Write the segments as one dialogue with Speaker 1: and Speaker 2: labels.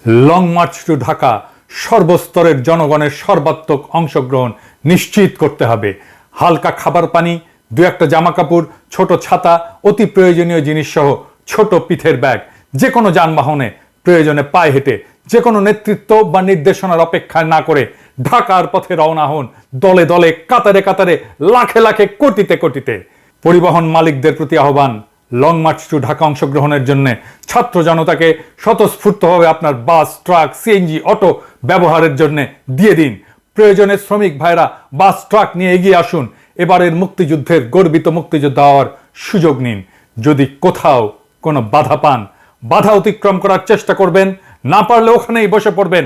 Speaker 1: Long March two Dhaka সর্বস্তরের জনগণের সর্বাত্মক অংশগ্রহণ নিশ্চিত করতে হবে। হালকা খাবার পানি, দু একটা জামা কাপড়, ছোট ছাতা, অতি প্রয়োজনীয় জিনিস সহ ছোট পিঠের ব্যাগ, যে কোনো যানবাহনে প্রয়োজনে পায়ে হেঁটে, যে কোনো নেতৃত্ব বা নির্দেশনার অপেক্ষা না করে ঢাকার পথে রওনা হন, দলে দলে, কাতারে কাতারে, লাখে লাখে, কোটিতে কোটিতে। পরিবহন মালিকদের প্রতি আহ্বান, লং মার্চ টু ঢাকা অংশগ্রহণের জন্য ছাত্র জনতাকে স্বতঃস্ফূর্তভাবে আপনার বাস, ট্রাক, সিএনজি, অটো ব্যবহারের জন্য দিয়ে দিন। প্রয়োজনে শ্রমিক ভাইরা বাস, ট্রাক নিয়ে এগিয়ে আসুন। এবারের মুক্তিযুদ্ধের গর্বিত মুক্তিযোদ্ধা হওয়ার সুযোগ নিন। যদি কোথাও কোনো বাধা পান, বাধা অতিক্রম করার চেষ্টা করবেন, না পারলে ওখানেই বসে পড়বেন।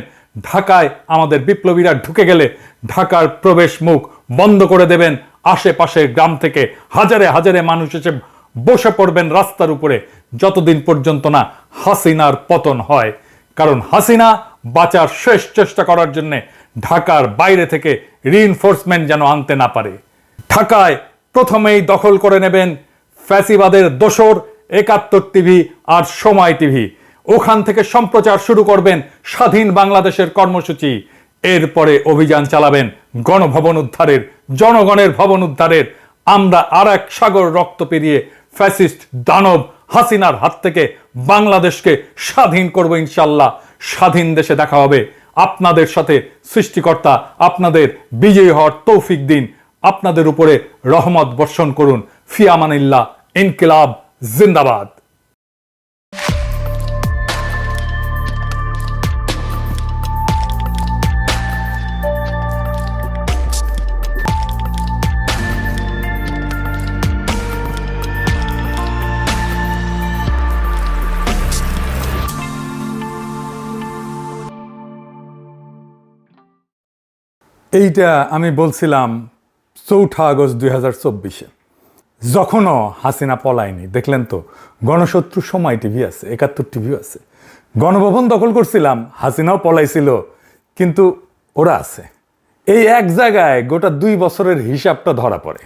Speaker 1: ঢাকায় আমাদের বিপ্লবীরা ঢুকে গেলে ঢাকার প্রবেশ মুখ বন্ধ করে দেবেন। আশেপাশের গ্রাম থেকে হাজারে হাজারে মানুষ এসে বসে পড়বেন রাস্তার উপরে, যতদিন পর্যন্ত না হাসিনার পতন হয়। কারণ হাসিনা বাঁচার শেষ চেষ্টা করার জন্য ঢাকার বাইরে থেকে রিইনফোর্সমেন্ট যেন আনতে না পারে। ঢাকায় প্রথমেই দখল করে নেবেন ফ্যাসিবাদের দোসর ৭১ টিভি আর সময় টিভি। ওখান থেকে সম্প্রচার শুরু করবেন স্বাধীন বাংলাদেশের কর্মসূচি। এরপরে অভিযান চালাবেন গণভবন উদ্ধারের, জনগণের ভবন উদ্ধারের। আমরা আর এক সাগর রক্ত পেরিয়ে ফ্যাসিস্ট দানব হাসিনার হাত থেকে বাংলাদেশকে স্বাধীন করব ইনশাল্লাহ। স্বাধীন দেশে দেখা হবে। আপনাদের সাথে সৃষ্টিকর্তা আপনাদের বিজয়ী হওয়ার তৌফিক দিন, আপনাদের উপরে রহমত বর্ষণ করুন। ফি আমানিল্লাহ। ইনকিলাব জিন্দাবাদ। এইটা আমি বলছিলাম ৪ আগস্ট ২০২৪-এ, যখনও হাসিনা পলায়নি। দেখলেন তো, গণশত্রু সময় টিভি আছে, ৭১ টিভিও আছে। গণভবন দখল করছিলাম, হাসিনাও পলাইছিল, কিন্তু ওরা আছে। এই এক জায়গায় গোটা ২ বছরের হিসাবটা ধরা পড়ে।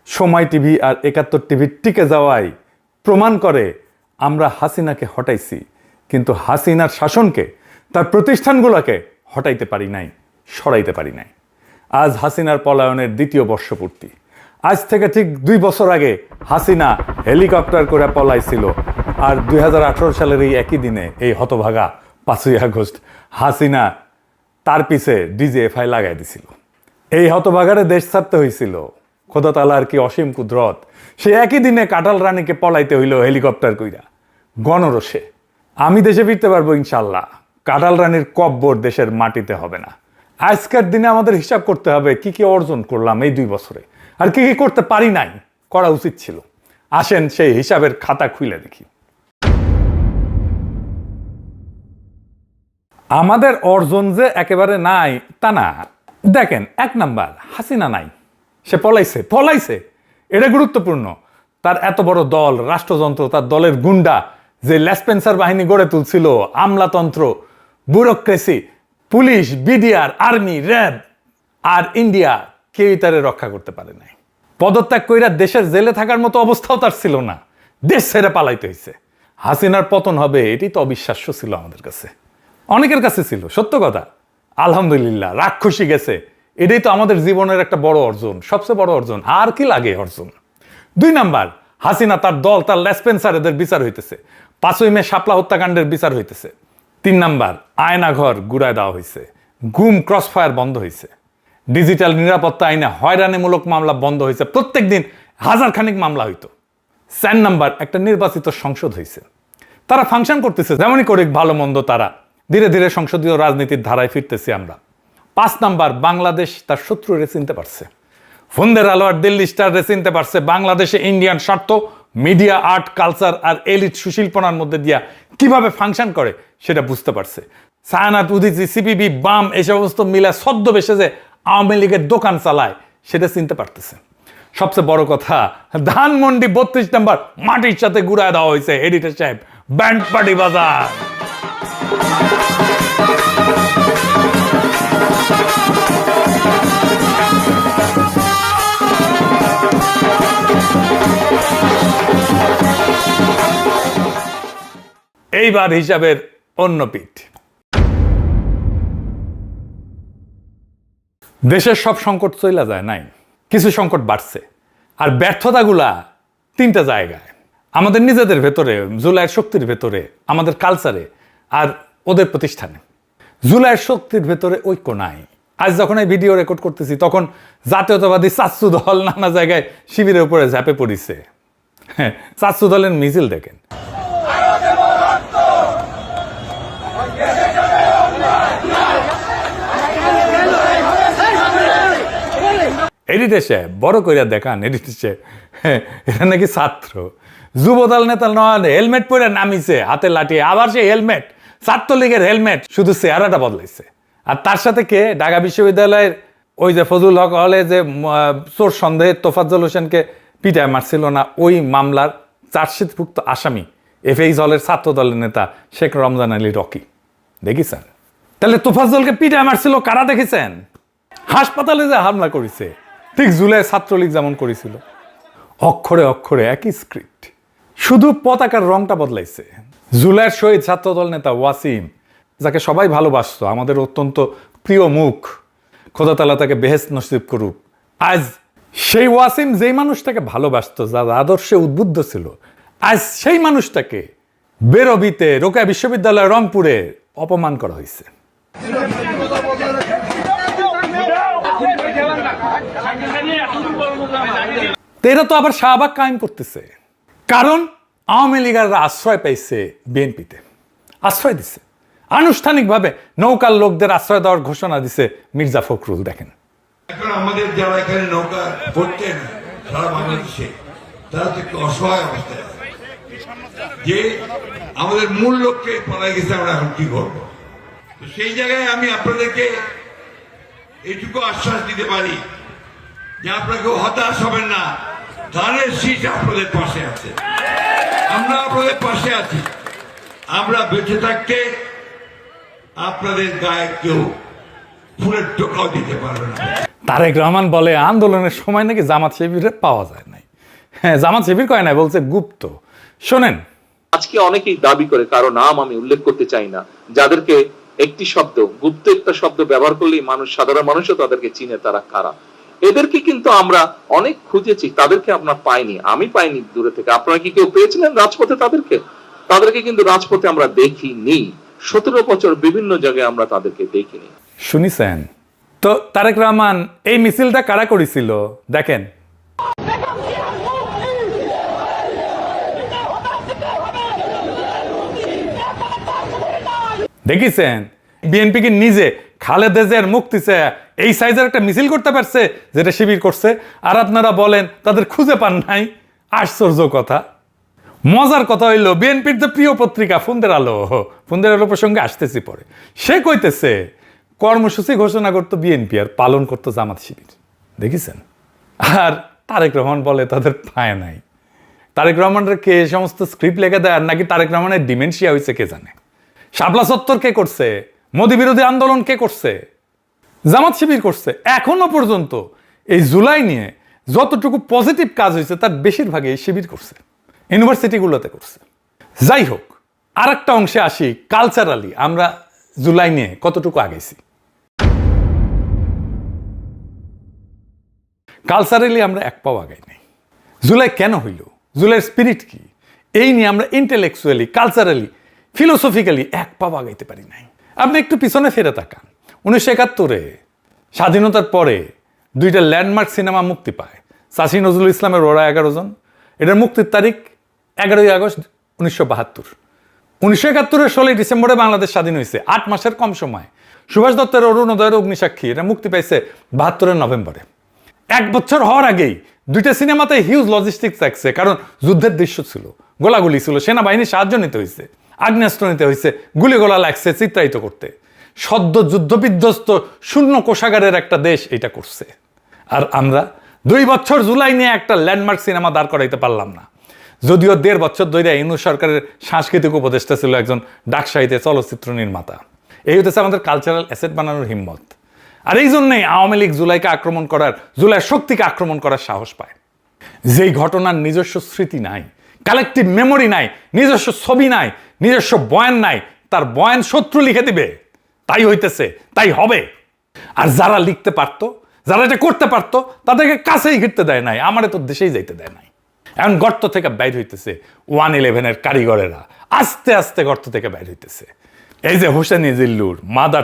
Speaker 1: সময় টিভি আর ৭১ টিভি টিকে যাওয়াই প্রমাণ করে আমরা হাসিনাকে হটাইছি, কিন্তু হাসিনার শাসনকে, তার প্রতিষ্ঠানগুলোকে হটাইতে পারি নাই, সরাইতে পারি নাই। আজ হাসিনার পলায়নের ২য় বর্ষপূর্তি। আজ থেকে ঠিক ২ বছর আগে হাসিনা হেলিকপ্টার করে পলাইছিল। আর ২০১৮ সালের এই একই দিনে, এই হতভাগা ৫ই আগস্ট, হাসিনা তার পিছে ডিজিএফআই লাগাই দিছিল। এই হতভাগারে দেশ ছাড়তে হয়েছিল। খোদা তাআলার কি অসীম কুদরত, সে একই দিনে কাঁঠাল রানীকে পলাইতে হইল হেলিকপ্টার কইরা, গণরোষে। আমি দেশে ফিরতে পারবো ইনশাল্লাহ। কাঁঠাল রানীর কব্বর দেশের মাটিতে হবে না। আজকের দিনে আমাদের হিসাব করতে হবে কি কি অর্জন করলাম এই ২ বছরে, আর কি কি করতে পারি নাই, করা উচিত ছিল। আসেন সেই হিসাবের খাতা খুলে দেখি। আমাদের অর্জন যে একেবারে নাই তা না। দেখেন, ১ নাম্বার, হাসিনা নাই, সে পলাইছে। এটা গুরুত্বপূর্ণ। তার এত বড় দল, রাষ্ট্রযন্ত্র, তার দলের গুন্ডা যে লেসপেন্সার বাহিনী গড়ে তুলছিল, আমলাতন্ত্র, bureaucracy, police, BDR, army, RAB আর ইন্ডিয়া, কেউই তারে রক্ষা করতে পারে নাই। পদত্যাগ কইরা দেশের জেলে থাকার মতো অবস্থাও তার ছিল না, দেশ ছেড়ে পালাইতে হয়েছে। হাসিনার পতন হবে, এটি তো অবিশ্বাস্য ছিল আমাদের কাছে, অনেকের কাছে ছিল। সত্য কথা, আলহামদুলিল্লাহ, রাক্ষসী গেছে। এটাই তো আমাদের জীবনের একটা বড় অর্জন, সবচেয়ে বড় অর্জন। আর কি লাগে অর্জন? ২ নাম্বার, হাসিনা, তার দল, তার লেসপেন্সার, এদের বিচার হইতেছে। ৫ই মে শাপলা হত্যাকাণ্ডের বিচার হইতেছে। ৩ নাম্বার, আয়নাঘর গুড়ায় দেওয়া হয়েছে, গুম ক্রসফায়ার বন্ধ হয়েছে, ডিজিটাল নিরাপত্তা আইনে হয়রানিমূলক মামলা বন্ধ হয়েছে, প্রত্যেক দিন ১০০০ খানিক মামলা হইতো। ৪ নাম্বার, একটা নির্বাচিত সংসদ হয়েছে, তারা ফাংশন করতেছে, যেমনই করে ভালো মন্দ তারা ধীরে ধীরে সংসদীয় রাজনীতির ধারায় ফিরতেছি আমরা। ৫ নাম্বার, বাংলাদেশ তার শত্রুরে চিনতে পারছে, ফন্দের আলো আর দিল্লি স্টার রে চিনতে পারছে। বাংলাদেশে ইন্ডিয়ান স্বার্থ, মিডিয়া, আর্ট, কালচার আর এলিট সুশিল্পনার মধ্যে দিয়া কিভাবে ফাংশন করে সেটা বুঝতে পারছে। ছায়ানাত, উদীচী, সিপিবি, বাম, এই সমস্ত মিলা ছদ্মবেশে যে আওয়ামী লীগের দোকান চালায় সেটা চিনতে পারতেছে। সবচেয়ে বড় কথা, ধানমন্ডি ৩২ নম্বর মাটির সাথে গুড়ায় দেওয়া হয়েছে। এডিটর সাহেব, ব্যান্ড পার্টি বাজার। এইবার হিসাবের অন্য পিঠ। দেশের সব সংকট চইলা যায় নাই, কিছু সংকট বাড়ছে। আর ব্যর্থতাগুলা তিনটা জায়গায়, আমাদের নিজেদের ভেতরে, জুলাইয়ের শক্তির ভেতরে, আমাদের কালচারে, আর ওদের প্রতিষ্ঠানে। জুলাইয়ের শক্তির ভেতরে ঐক্য নাই। আজ যখন এই ভিডিও রেকর্ড করতেছি তখন জাতীয়তাবাদী চাচ্ছু দল নানা জায়গায় শিবিরের উপরে ঝাঁপে পড়িছে। হ্যাঁ, চাচ্ছু দলের মিছিল দেখেন। এডিটেশে বড় কইরা দেখান, এডিটেশে এটা নাকি ছাত্র যুবদল নেতা নয়, হেলমেট পরে নামিছে, হাতে লাঠি, আবার সে হেলমেট, ছাত্রলীগের হেলমেট, শুধু চেহারাটা বদলাইছে। আর তার সাথে কে, ঢাকা বিশ্ববিদ্যালয়ের ওই যে ফজল হক হলে যে চোর সন্দেহে তোফাজ্জল হোসেনকে পিটায় মারছিল না, ওই মামলার চার্জশিটভুক্ত আসামি এফএইচ হলের ছাত্র দলের নেতা শেখ রমজান আলী রকি। দেখেছেন? তাহলে তোফাজ্জলকে পিটায় মারছিল কারা দেখেছেন? হাসপাতালে যে হামলা করেছে, ঠিক জুলাই ছাত্রলীগ যেমন করেছিল। অক্ষরে অক্ষরে একই স্ক্রিপ্ট, শুধু পতাকার রংটা বদলাইছে। জুলাইয়ের শহীদ ছাত্রদল নেতা ওয়াসিম, যাকে সবাই ভালোবাসত, আমাদের অত্যন্ত প্রিয় মুখ, খোদা তাআলা তাকে বেহেশত নসিব করুক। আজ সেই ওয়াসিম যেই মানুষটাকে ভালোবাসত, যার আদর্শে উদ্বুদ্ধ ছিল, আজ সেই মানুষটাকে বেরবিতে, রোকেয়া বিশ্ববিদ্যালয় রংপুরে অপমান করা হয়েছে। এরা তো আবার শাহবাগ কায়েম করতেছে, কারণ আওয়ামী লীগাররা আশ্রয় পাইছে বিএনপিতে, আশ্রয় দিছে আনুষ্ঠানিকভাবে। নৌকার লোকদের আশ্রয় দেওয়ার ঘোষণা দিছে মির্জা ফখরুল। দেখেন,
Speaker 2: এখন আমাদের যারা এখানে নৌকা পড়তেন সারা বাংলাদেশে, তারা তো একটু অসহায় অবস্থায় আছে, যে আমাদের মূল লক্ষ্যে পালাই গেছে, আমরা এখন কি করবো? তো সেই জায়গায় আমি আপনাদেরকে এইটুকু আশ্বাস দিতে পারি যে আপনাকে হতাশ হবেন না, ধানের শীষ আপনাদের পাশে আছে, আমরা আপনাদের পাশে আছি। আমরা বেঁচে থাকতে আপনাদের গায়ে কেউ ফুলের টোকাও দিতে পারবে না।
Speaker 1: তারেক রহমান বলে আন্দোলনের সময় নাকি জামাত শিবিরে পাওয়া যায় নাই। হ্যাঁ, জামাত শিবির কয় নাই, বলছে গুপ্ত। শোনেন,
Speaker 3: আজকে অনেকেই দাবি করে, কারো নাম আমি উল্লেখ করতে চাই না, যাদেরকে একটি শব্দ, গুপ্ত একটা শব্দ ব্যবহার করলেই মানুষ, সাধারণ মানুষও তাদেরকে চিনে, তারা কারা। এদেরকে কিন্তু আমরা অনেক খুঁজেছি, তাদেরকে আমরা পাইনি, আমি পাইনি দূরে থেকে। আপনারা কি কেউ পেয়েছিলেন রাজপথে? তাদেরকে কিন্তু রাজপথে আমরা দেখিনি। 17 বছর বিভিন্ন জায়গায় আমরা তাদেরকে দেখিনি।
Speaker 1: শুনিছেন তো? তারেক রহমান এই মিছিলটা কারা করেছিল দেখেন। দেখিছেন বিএনপি কি নিজে খালেদা জিয়ার মুক্তি চেয়ে এই সাইজের একটা মিছিল করতে পারছে, যেটা শিবির করছে, আর আপনারা বলেন তাদের খুঁজে পান নাই? আশ্চর্য কথা। মজার কথা হইল, বিএনপির যে প্রিয় পত্রিকা ফন্দের আলো প্রসঙ্গে আসতেছি পরে, সে কইতেছে কর্মসূচি ঘোষণা করতো বিএনপি আর পালন করতো জামাত শিবির। দেখেছেন? আর তারেক রহমান বলে তাদের পায় নাই। তারেক রহমানের কে সমস্ত স্ক্রিপ্ট লেগে দেয়, আর নাকি তারেক রহমানের ডিমেনশিয়া হয়েছে কে জানে। শাপলা চত্বর কে করছে? মোদি বিরোধী আন্দোলন কে করছে? জামাত শিবির করছে। এখনো পর্যন্ত এই জুলাই নিয়ে যতটুকু পজিটিভ কাজ হয়েছে তার বেশিরভাগই এই শিবির করছে, ইউনিভার্সিটিগুলোতে করছে। যাই হোক, আর একটা অংশে আসি, কালচারালি আমরা জুলাই নিয়ে কতটুকু আগেছি। কালচারালি আমরা এক পাও আগাই নাই। জুলাই কেন হইল, জুলাইয়ের স্পিরিট কি, এই নিয়ে আমরা ইন্টেলেকচুয়ালি, কালচারালি, ফিলোসফিক্যালি এক পাও আগাইতে পারি নাই। আপনি একটু পিছনে ফিরে তাকান। 1971 স্বাধীনতার পরে 2টা ল্যান্ডমার্ক সিনেমা মুক্তি পায়। চাষী নজরুল ইসলামের ওরা 11 জন। এটার মুক্তির তারিখ 11ই আগস্ট 1972। 1971 16ই ডিসেম্বরে বাংলাদেশ স্বাধীন হয়েছে, 8 মাসের কম সময়। সুভাষ দত্তের অরুণোদয়ের অগ্নিসাক্ষী, এটা মুক্তি পাইছে 72 নভেম্বরে। 1 বছর হওয়ার আগেই 2টা সিনেমাতে হিউজ লজিস্টিক্স থাকছে, কারণ যুদ্ধের দৃশ্য ছিল, গোলাগুলি ছিল, সেনাবাহিনীর সাহায্য নিতে হয়েছে, আগ্নেয়াস্ত্র নিতে হয়েছে, গুলিগোলা লাগছে চিত্রায়িত করতে। সদ্য যুদ্ধ বিধ্বস্ত শূন্য কোষাগারের একটা দেশ এটা করছে। আর আমরা 2 বছর জুলাই নিয়ে একটা ল্যান্ডমার্ক সিনেমা দাঁড় করাইতে পারলাম না। যদিও 1.5 বছর ধরে ইউনূস সরকারের সাংস্কৃতিক উপদেষ্টা ছিল একজন ডাকসাহিত্যে চলচ্চিত্র নির্মাতা। এই হতেছে আমাদের কালচারাল অ্যাসেট বানানোর হিম্মত। আর এই জন্যই আওয়ামী লীগ জুলাইকে আক্রমণ করার, জুলাইয়ের শক্তিকে আক্রমণ করার সাহস পায়। যেই ঘটনার নিজস্ব স্মৃতি নাই, কালেকটিভ মেমোরি নাই, নিজস্ব ছবি নাই, নিজস্ব বয়ান নাই, তার বয়ান শত্রু লিখে দিবে। তাই হইতেছে, তাই হবে। আর যারা লিখতে পারতো, যারা এটা করতে পারতো, তাদেরকে কাছেই ঘিরতে দেয় নাই, আমারে তো দেশেই যাইতে দেয় নাই। এখন গর্ত থেকে বাইর হইতেছে 111-এর কারিগরেরা, আস্তে আস্তে গর্ত থেকে বাইর হইতেছে। এই যে হোসেনি জিল্লুর মাদার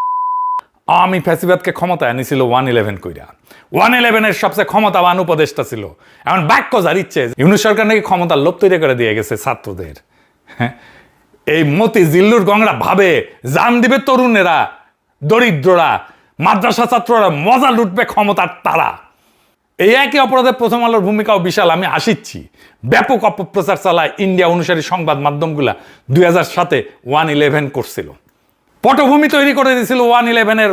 Speaker 1: আওয়ামী ফ্যাসিবাদকে ক্ষমতায় আনিছিল 111 কইরা। 111-এর সবচেয়ে ক্ষমতাবান উপদেষ্টা ছিল। এখন বাক্য যার ইচ্ছে, ইউনূস সরকার নাকি ক্ষমতার লোভ তৈরি করে দিয়ে গেছে ছাত্রদের। এই মতি জিল্লুর গংরা ভাবে জান দিবে তরুণেরা, দরিদ্ররা, মাদ্রাসা ছাত্ররা মজা লুটবে ক্ষমতার তারা। এই একই অপরাধে প্রথম আলোর ভূমিকাও বিশাল। আমি হাসিচ্ছি, ব্যাপক অপপ্রচার চালায় ইন্ডিয়া অনুসারী সংবাদ মাধ্যমগুলা 2007-এ 111 করছিল, পটভূমি তৈরি করে দিয়েছিল 111-এর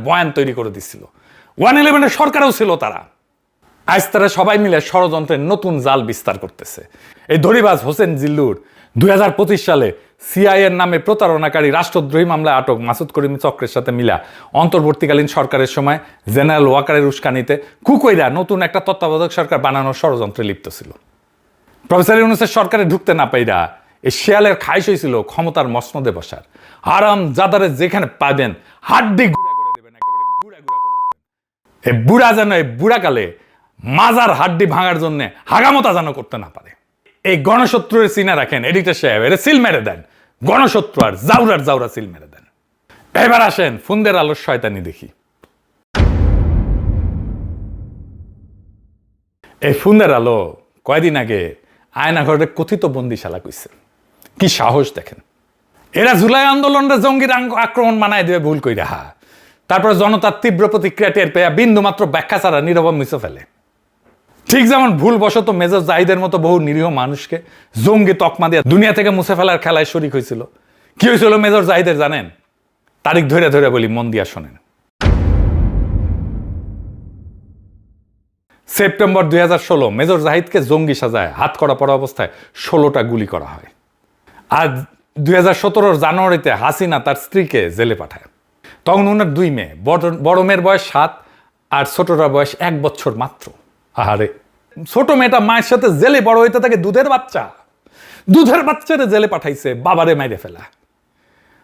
Speaker 1: বয়ান তৈরি করে দিচ্ছিল, 111-এর সরকারও ছিল তারা। আজ তারা সবাই মিলে ষড়যন্ত্রের নতুন জাল বিস্তার করতেছে। এই ধরিবাজ হোসেন জিল্লুর 2025 সালে সিআইএর নামে প্রতারণাকারী রাষ্ট্রদ্রোহী মামলায় আটক মাসুদ করিম চক্রের সাথে মিলা অন্তর্বর্তীকালীন সরকারের সময় জেনারেল ওয়াকারের উস্কানিতে কুকইরা নতুন একটা তত্ত্বাবধায়ক সরকার বানানোর ষড়যন্ত্রে লিপ্ত ছিল। প্রফেসর ইউনূসের সরকারে ঢুকতে না পাইরা এই শেয়ালের খাইশ হয়েছিল ক্ষমতার মসনদে বসার। হারাম জাদারে যেখানে পাবেন হাড্ডি গুড়া করে দেবেন, একেবারে গুড়া গুড়া করে দেবেন। এই বুড়া যেন এই বুড়াকালে মাজার হাড্ডি ভাঙার জন্য হাগামতা যেন করতে না পারে। এই গণশত্রুর চিনে রাখেন এডিটর সাহেব, এর সিল মেরে দেন, গণশত্রু আর জাউরা সিল মেরে দেন। এবার আসেন ফুন্দের আলোর শয়তানি দেখি। এই ফুন্দের আলো কয়দিন আগে আয়নাঘরের কথিত বন্দিশালা কইছে। কি সাহস দেখেন! এরা জুলাই আন্দোলনের জঙ্গির আক্রমণ মানায় দেবে ভুল কইরা, তারপর জনতার তীব্র প্রতিক্রিয়া টের পেয়ে বিন্দু মাত্র ব্যাখ্যা ছাড়া নীরব মুছে ফেলে। ঠিক যেমন ভুলবশত মেজর জাহিদের মতো বহু নিরীহ মানুষকে জঙ্গি তকমা দিয়ে দুনিয়া থেকে মুছে ফেলার খেলায় শরিক হয়েছিল। কি হয়েছিল মেজর জাহিদের জানেন? তারিখ ধরে ধরে বলি, মন দিয়া শোনেন। সেপ্টেম্বর 2016 মেজর জাহিদকে জঙ্গি সাজায় হাত করা পড়া অবস্থায় 16টা গুলি করা হয়। আর 2017 জানুয়ারিতে হাসিনা তার স্ত্রীকে জেলে পাঠায়। তখন ওনার 2 মেয়ে, বড় মেয়ের বয়স 7 আর ছোটটার বয়স 1 বছর মাত্র। আহারে, ছোট মেয়েটা মায়ের সাথে জেলে বড় হইতে থাকে, দুধের বাচ্চারে জেলে পাঠাইছে বাবারে মাইরে ফেলা।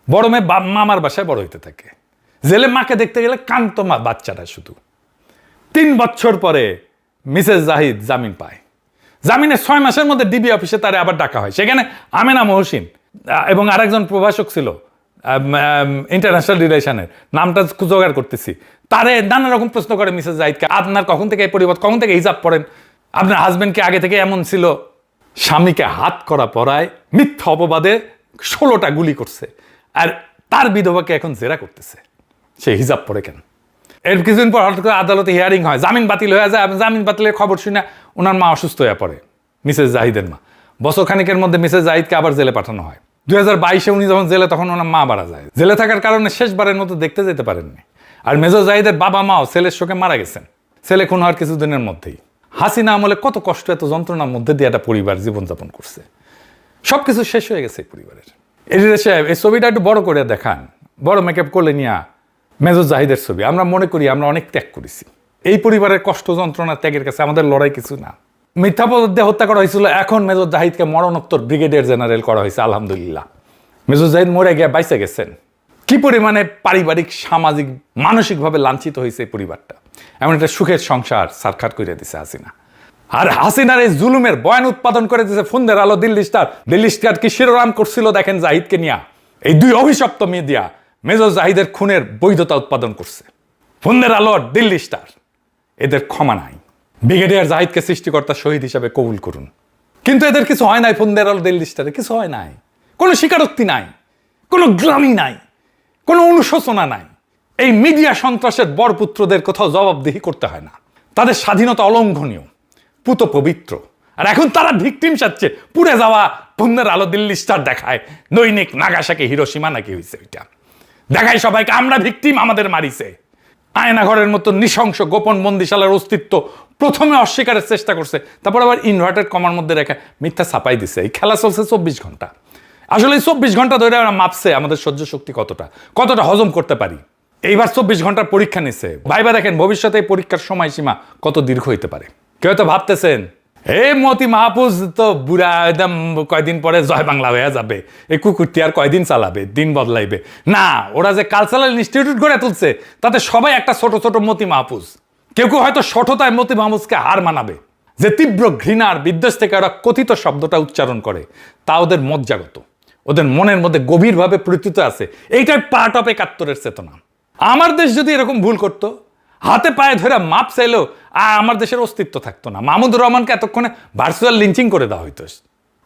Speaker 1: বড় মেয়ে মামার বাসায় বড় হইতে থাকে, জেলে মাকে দেখতে গেলে কান্ত মা বাচ্চাটা শুধু। 3 বছর পরে মিসেস জাহিদ জামিন পায়। জামিনের 6 মাসের মধ্যে ডিবি অফিসে তারে আবার ডাকা হয়। সেখানে আমেনা মহসিন এবং আরেকজন প্রভাষক ছিল ইন্টারন্যাশনাল রিলেশনের, নামটা জোগাড় করতেছি, তারে নানা রকম প্রশ্ন করে মিসেস জাহিদকে, আপনার কখন থেকে এই পরিবর্তন, কখন থেকে হিজাব পড়েন, আপনার হাজবেন্ডকে আগে থেকে এমন ছিল। স্বামীকে হাত করা পড়ায় মিথ্যা অপবাদে 16টা গুলি করছে, আর তার বিধবাকে এখন জেরা করতেছে সে হিজাব পড়ে কেন। এর কিছুদিন পর হঠাৎ করে আদালতে হিয়ারিং হয়, জামিন বাতিল হয়ে যায়। জামিন বাতিলের খবর শুনে ওনার মা অসুস্থ হয়ে পড়ে, মিসেস জাহিদের মা। বছর খানিকের মধ্যে মিসেস জাহিদকে আবার জেলে পাঠানো হয়। 2022-এ উনি যখন জেলে, তখন ওনার মা মারা যায়। জেলে থাকার কারণে শেষবারের মতো দেখতে যেতে পারেননি। আর মেজর জাহিদের বাবা মাও ছেলের শোকে মারা গেছেন, ছেলে খুন হওয়ার কিছুদিনের মধ্যেই। হাসিনা আমলে কত কষ্ট, এত যন্ত্রণার মধ্যে দিয়ে একটা পরিবার জীবনযাপন করছে। সবকিছু শেষ হয়ে গেছে এই পরিবারের। এডিটর সাহেব, এই ছবিটা একটু বড় করে দেখান, বড় মেকআপ করলে নিয়া মেজর জাহিদের ছবি। আমরা মনে করি আমরা অনেক ত্যাগ করেছি। এই পরিবারের কষ্ট যন্ত্রণা ত্যাগের কাছে আমাদের লড়াই কিছু না। মিথ্যা পদে হত্যা করা হয়েছিল, এখন মেজর জাহিদকে মরণোত্তর ব্রিগেডিয়ার জেনারেল করা হয়েছে, আলহামদুলিল্লাহ। মেজর জাহিদ মরে গিয়ে বাইসে গেছেন। কি পরিমাণে পারিবারিক, সামাজিক, মানসিকভাবে লাঞ্ছিত হয়েছে এই পরিবারটা। এমন একটা সুখের সংসার সারখার করে দিছে হাসিনা। আর হাসিনার এই জুলুমের বয়ান উৎপাদন করে দিয়েছে ফুন্দের আলো, দিল্লি স্টার কি শিরোনাম করছিল দেখেন জাহিদকে নিয়া। এই 2 অভিশপ্ত মিডিয়া মেজর জাহিদের খুনের বৈধতা উৎপাদন করছে। ফুন্দের আলো, দিল্লি স্টার, এদের ক্ষমা নাই। ব্রিগেডিয়ার জাহিদকে সৃষ্টিকর্তা শহীদ হিসাবে কবুল করুন। কিন্তু এদের কিছু হয় নাই, ফুন্দের আলো, দিল্লি স্টারে কিছু হয় নাই। কোনো স্বীকারোক্তি নাই, কোনো গ্লানি নাই, কোনো অনুশোচনা নাই। এই মিডিয়া সন্ত্রাসের বরপুত্রদের কোথাও জবাবদিহি করতে হয় না। তাদের স্বাধীনতা অলঙ্ঘনীয়, পুত পবিত্র। আর এখন তারা ভিকটিম সাজছে। পুড়ে যাওয়া ফুন্দের আলো, দিল্লি স্টার দেখায় দৈনিক নাগাসাকি, হিরোশিমা নাকি হয়েছে ওইটা দেখায় সবাইকে, আমরা ভিকটিম, আমাদের মারিছে। আয়নাঘরের মতো নৃশংস গোপন বন্দিশালার অস্তিত্ব প্রথমে অস্বীকারের চেষ্টা করছে, তারপর আবার ইনভার্টেড কমার মধ্যে রেখে মিথ্যা ছাপাই দিছে। এই খেলা চলছে 24 ঘন্টা। আসলে এই 24 ঘন্টা ধরে আমরা মাপছে আমাদের সহ্য শক্তি কতটা হজম করতে পারি। এইবার 24 ঘন্টার পরীক্ষা নিছে। ভাইবা দেখেন ভবিষ্যতে এই পরীক্ষার সময়সীমা কত দীর্ঘ হইতে পারে। কেউ তো ভাবতেছেন এই মতি মাহফুজ তো বুড়া একদম কয়দিন পরে জয় বাংলা হয়ে যাবে, এই কুকুরটি আর কয়দিন চালাবে, দিন বদলাইবে না। ওরা যে কালচারাল ইনস্টিটিউট গড়ে তুলছে তাতে সবাই একটা ছোট ছোট মতি মাহফুজ। কেউ কেউ হয়তো সঠতায় মতি মাহফুজকে হার মানাবে। যে তীব্র ঘৃণার বিদ্বেষ থেকে ওরা কথিত শব্দটা উচ্চারণ করে তা ওদের মজ্জাগত, ওদের মনের মধ্যে গভীরভাবে প্রতীত আছে। এইটাই পার্ট অফ ৭১-এর চেতনা। আমার দেশ যদি এরকম ভুল করতো, হাতে পায়ে ধরে মাপ চাইলেও আমার দেশের অস্তিত্ব থাকতো না। মাহমুদুর রহমানকে এতক্ষণে ভার্চুয়াল লিঞ্চিং করে দেওয়া হইতো।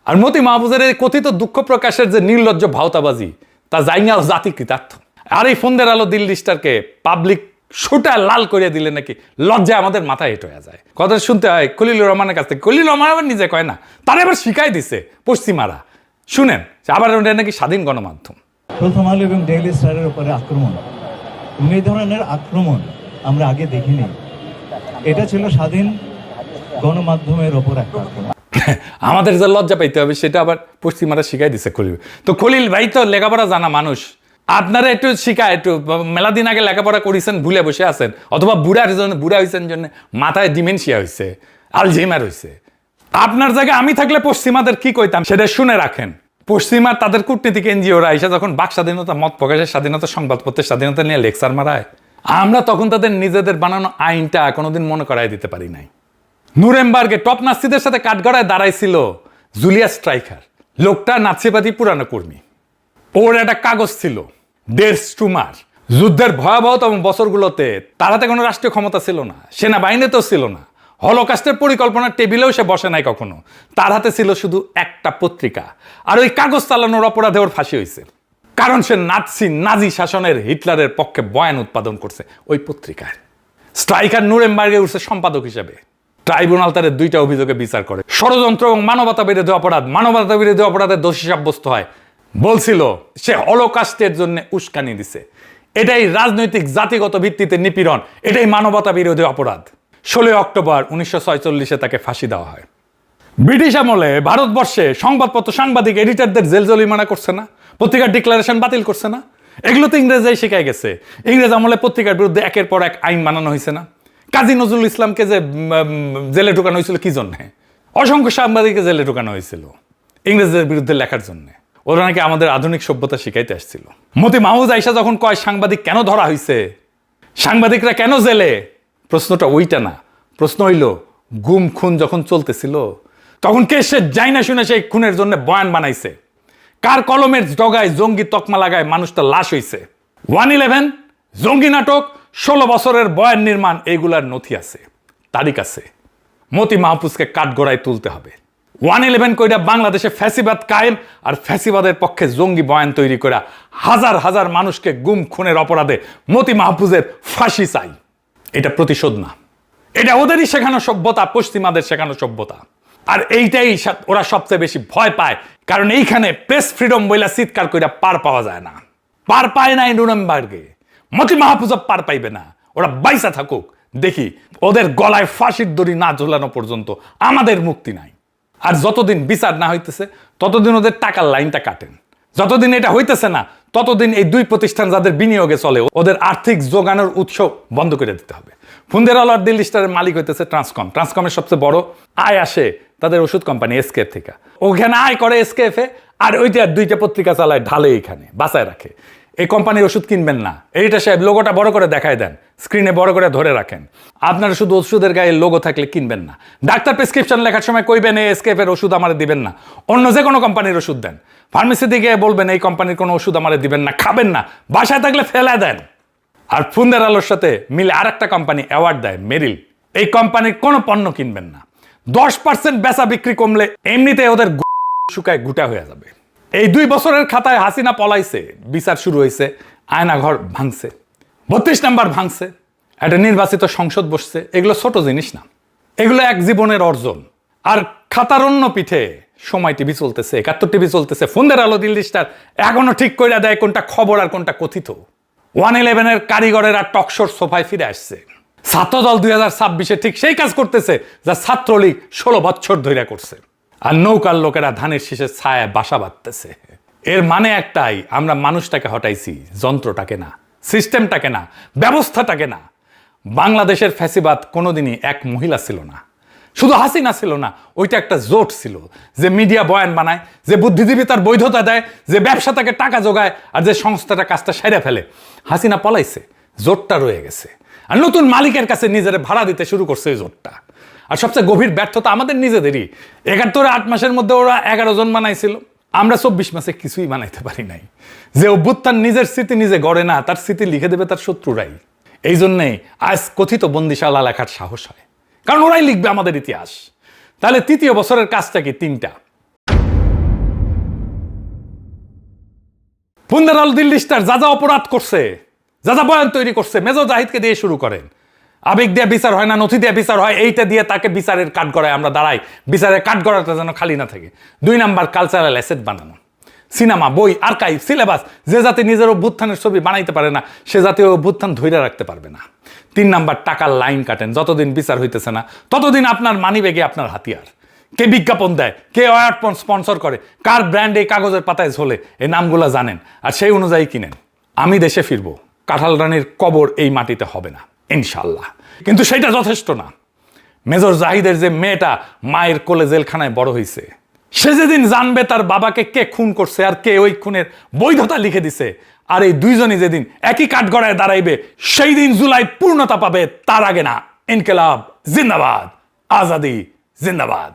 Speaker 1: আর মতি মাহফুজের এই কথিত দুঃখ প্রকাশের যে নির্লজ্জ ভাওতাবাজি, তা জাইনাল জাতি কৃতার্থ। আর এই ফন্দের আলো দিল্লি স্টারকে পাবলিক সোটা লাল করে দিলে নাকি লজ্জায় আমাদের মাথায় হেঁট হয়ে যায়। কথা শুনতে হয় খলিলুর রহমানের কাছ থেকে। খলিলুর রহমান আবার নিজে কয় না, তারা এবার শিখাই দিছে পশ্চিমারা। শুনেন, আবার ওটা নাকি স্বাধীন গণমাধ্যম।
Speaker 4: প্রথম আলো এবং ডেইলি স্টারের উপরে আক্রমণ, এই ধরনের আক্রমণ আমরা আগে দেখিনি। এটা ছিল স্বাধীন গণমাধ্যমের ওপর একটা আক্রমণ।
Speaker 1: আমাদের যে লজ্জা পাইতে হবে সেটা আবার পশ্চিমারা শিখাই দিছে খলিল। তো খলিল ভাই তো লেখাপড়া জানা মানুষ, আপনারা একটু শিখায়, একটু মেলা দিন আগে লেখাপড়া করেছেন ভুলে বসে আছেন, অথবা বুড়া হয়েছেন জন্য মাথায় ডিমেনশিয়া হয়েছে, আলঝেইমার হয়েছে। আপনার জায়গায় আমি থাকলে পশ্চিমাদের কি কইতাম সেটা শুনে রাখেন। পশ্চিমা তাদের কূটনীতিক এনজিওরা এসে যখন বাক স্বাধীনতা, মত প্রকাশের স্বাধীনতা, সংবাদপত্রের স্বাধীনতা নিয়ে লেকচার মারায়, আমরা তখন তাদের নিজেদের বানানো আইনটা কোনোদিন মনে করাই দিতে পারি নাই। নুরেমবার্গে টপ নাৎসিদের সাথে কাঠগড়ায় দাঁড়াইছিল জুলিয়াস স্ট্রাইকার। লোকটা নাৎসিবাদী পুরানো কর্মী। ওর একটা কাগজ ছিল ডের স্ট্রুমার। যুদ্ধের ভয়াবহতম বছরগুলোতে তার হাতে কোনো রাষ্ট্রীয় ক্ষমতা ছিল না, সেনাবাহিনীতেও ছিল না, হলোকাস্টের পরিকল্পনার টেবিলেও সে বসে নাই কখনো। তার হাতে ছিল শুধু একটা পত্রিকা, আর ওই কাগজ চালানোর অপরাধে ওর ফাঁসি হয়েছে। কারণ সে নাজি শাসনের হিটলারের পক্ষে বয়ান উৎপাদন করছে ওই পত্রিকায়। স্ট্রাইকার নুরেমবার্গে উঠছে সম্পাদক হিসেবে। ট্রাইব্যুনাল তার 2টা অভিযোগে বিচার করে, ষড়যন্ত্র এবং মানবতা বিরোধী অপরাধ। মানবতা বিরোধী অপরাধে দোষী সাব্যস্ত হয়। বলছিল সে হলোকাস্টের জন্য উস্কানি দিছে। এটাই রাজনৈতিক জাতিগত ভিত্তিতে নিপীড়ন, এটাই মানবতা বিরোধী অপরাধ। 16 অক্টোবর 1946-এ তাকে ফাঁসি দেওয়া হয়। ব্রিটিশ আমলে ভারতবর্ষে সংবাদপত্র, সাংবাদিক, এডিটরদের জেল জরিমানা করছে না, পত্রিকার ডিক্লারেশন বাতিল করছে না। এগুলো তো ইংরেজরাই শিখাই গেছে। ইংরেজ আমলে পত্রিকার বিরুদ্ধে একের পর এক আইন বানানো হয়েছে না। কাজী নজরুল ইসলামকে যে জেলে ঢুকানো হয়েছিল কি জন্যে? অসংখ্য সাংবাদিককে জেলে ঢুকানো হয়েছিল ইংরেজদের বিরুদ্ধে লেখার জন্য। ওরা নাকি আমাদের আধুনিক সভ্যতা শিখাইতে আসছিল। মতি মাহফুজ আইসা যখন কয় সাংবাদিক কেন ধরা হয়েছে, সাংবাদিকরা কেন জেলে, প্রশ্নটা ওইটা না। প্রশ্ন হইল গুম খুন যখন চলতেছিল তখন কে সে যাই না শুনে সেই খুনের জন্য বয়ান বানাইছে? কার কলমের ডগায় জঙ্গি তকমা লাগায় মানুষটা লাশ হইছে? 1/11 জঙ্গি নাটক, 16 বছরের বয়ান নির্মাণ, এইগুলার নথি আছে, তারিখ আছে। মতি মাহফুজকে কাঠগড়ায় তুলতে হবে। 1/11 কইরা বাংলাদেশে ফ্যাসিবাদ কায়েম, আর ফ্যাসিবাদের পক্ষে জঙ্গি বয়ান তৈরি করা হাজার হাজার মানুষকে গুম খুনের অপরাধে মতি মাহফুজের ফাঁসি চাই। এটা প্রতিশোধ না, এটা ওদেরই শেখানো সভ্যতা, পশ্চিমাদের শেখানো সভ্যতা। আর এইটাই ওরা সবচেয়ে বেশি ভয় পায়, কারণ এইখানে প্রেস ফ্রিডম বইলা চিৎকার কইরা পার পাওয়া যায় না। পার পায় নাই নুরেমবার্গে, মতি মাহফুজ পার পাইবে না। ওরা বাইসা থাকুক, দেখি ওদের গলায় ফাঁসির দড়ি না ঝোলানো পর্যন্ত আমাদের মুক্তি নাই। আর যতদিন বিচার না হইতেছে ততদিন ওদের টাকার লাইনটা কাটেন। যতদিন এটা হইতেছে না ততদিন এই 2 প্রতিষ্ঠান যাদের বিনিয়োগে চলে ওদের আর্থিক যোগানোর উৎস বন্ধ করে দিতে হবে। ফন্দের আলো আর দিল্লি স্টারের মালিক হইতেছে ট্রান্সকম। ট্রান্সকমের সবচেয়ে বড় আয় আসে তাদের ওষুধ কোম্পানি এসকেএফ থেকে। ওখানে আয় করে এসকেএফে, আর ওইটা 2টা পত্রিকা চালায়, ঢালে এইখানে বাঁচায় রাখে। এই কোম্পানির ওষুধ কিনবেন না। এইটা সাহেব লোগোটা বড় করে দেখায় দেন, স্ক্রিনে বড় করে ধরে রাখেন। আপনারা শুধু ওষুধের গায়ে লোগো থাকলে কিনবেন না। ডাক্তার প্রেসক্রিপশন লেখার সময় কইবেন এই এসকেএফ এর ওষুধ আমারে দিবেন না, অন্য যে কোনো কোম্পানির ওষুধ দেন। ফার্মেসি দিকে বলবেন এই কোম্পানির কোনো ওষুধ আমারে দিবেন না, খাবেন না, বাসায় থাকলে ফেলে দেন। আর ফন্দের আলোর সাথে মিলে আরেকটা কোম্পানি অ্যাওয়ার্ড দেয়, মেরিল। এই কোম্পানির কোনো পণ্য কিনবেন না। 10% বেচা বিক্রি কমলে এমনিতে ওদের শুকায় গুটা হয়ে যাবে। এই 2 বছরের খাতায় হাসিনা পলাইছে, বিচার শুরু হয়েছে, আয়নাঘর ভাঙছে, 32 নাম্বার ভাঙছে, একটা নির্বাচিত সংসদ বসছে। এগুলো ছোট জিনিস না, এগুলো এক জীবনের অর্জন। আর খাতার অন্য পিঠে সময় টিভি চলতেছে, 71 টিভি চলতেছে, ফন্দের আলো, দিল্লি স্টার এখনো ঠিক করে দেয় কোনটা খবর আর কোনটা কথিত। 1/11 কারিগরের আর টকশোর সোফায় ফিরে আসছে। ছাত্রদল 2026-এ ঠিক সেই কাজ করতেছে যা ছাত্রলীগ 16 বছর ধরে করছে। আর নৌকার লোকেরা ধানের শীষের ছায়ায় বাসা বাঁধতেছে। এর মানে একটাই, আমরা মানুষটাকে হটাইছি, যন্ত্রটাকে না, সিস্টেমটাকে না, ব্যবস্থাটাকে না। বাংলাদেশের ফ্যাসিবাদ কোনোদিনই এক মহিলা ছিল না, শুধু হাসিনা ছিল না, ওইটা একটা জোট ছিল, যে মিডিয়া বয়ান বানায়, যে বুদ্ধিজীবী তার বৈধতা দেয়, যে ব্যবসা তাকে টাকা যোগায়, আর যে সংস্থাটা কাজটা সেরে ফেলে। হাসিনা পলাইছে, জোটটা রয়ে গেছে, আর নতুন মালিকের কাছে নিজের ভাড়া দিতে শুরু করছে এই জোটটা। আর সবচেয়ে গভীর ব্যর্থতা আমাদের নিজেদেরই। ৭১-৮ মাসের মধ্যে ওরা 11 জন বানাইছিল, আমরা 24 মাসে কিছুই বানাইতে পারি নাই। যে অভ্যুত্থান নিজের স্মৃতি নিজে গড়ে না, তার স্মৃতি লিখে দেবে তার শত্রুরাই। এই জন্যেই আজ কথিত বন্দিশালা লেখার সাহস হয়, কারণ ওরাই লিখবে আমাদের ইতিহাস। তাহলে তৃতীয় বছরের কাজটা কি? 3টা। পুন্দারাল দিল্লি স্টার যা যা অপরাধ করছে, যা যা বয়ান তৈরি করছে, মেজর জাহিদকে দিয়ে শুরু করেন। আবেগ দিয়ে বিচার হয় না, নথি দিয়ে বিচার হয়, এইটা দিয়ে তাকে বিচারের কাঠ গড়ায় আমরা দাঁড়াই, বিচারের কাঠ গড়াটা যেন খালি না থাকে। 2 নাম্বার কালচারাল অ্যাসেট বানানো, সিনেমা, বই, আর্কাইভ, সিলেবাস। যে জাতি নিজের অভ্যুত্থানের ছবি বানাইতে পারে না, সে জাতি অভ্যুত্থান ধরে রাখতে পারবে না। 3 নাম্বার টাকার লাইন কাটেন, যতদিন বিচার হইতেছে না ততদিন আপনার মানি ব্যাগে আপনার হাতিয়ার। কে বিজ্ঞাপন দেয়, কে অ্যাড স্পন্সর করে, কার ব্র্যান্ড এই কাগজের পাতায় ঝোলে, এই নামগুলো জানেন, আর সেই অনুযায়ী কিনেন। আমি দেশে ফিরবো, কাঁঠাল রানীর কবর এই মাটিতে হবে না ইনশাল্লাহ। কিন্তু সেটা যথেষ্ট না। মেজর জাহিদের যে মেয়েটা মায়ের কোলে জেলখানায় বড় হয়েছে, সে যেদিন জানবে তার বাবাকে কে খুন করছে আর কে ওই খুনের বৈধতা লিখে দিছে, আর এই দুইজনই যেদিন একই কাঠগড়ায় দাঁড়াইবে, সেই দিন জুলাই পূর্ণতা পাবে, তার আগে না। ইনকিলাব জিন্দাবাদ, আজাদি জিন্দাবাদ।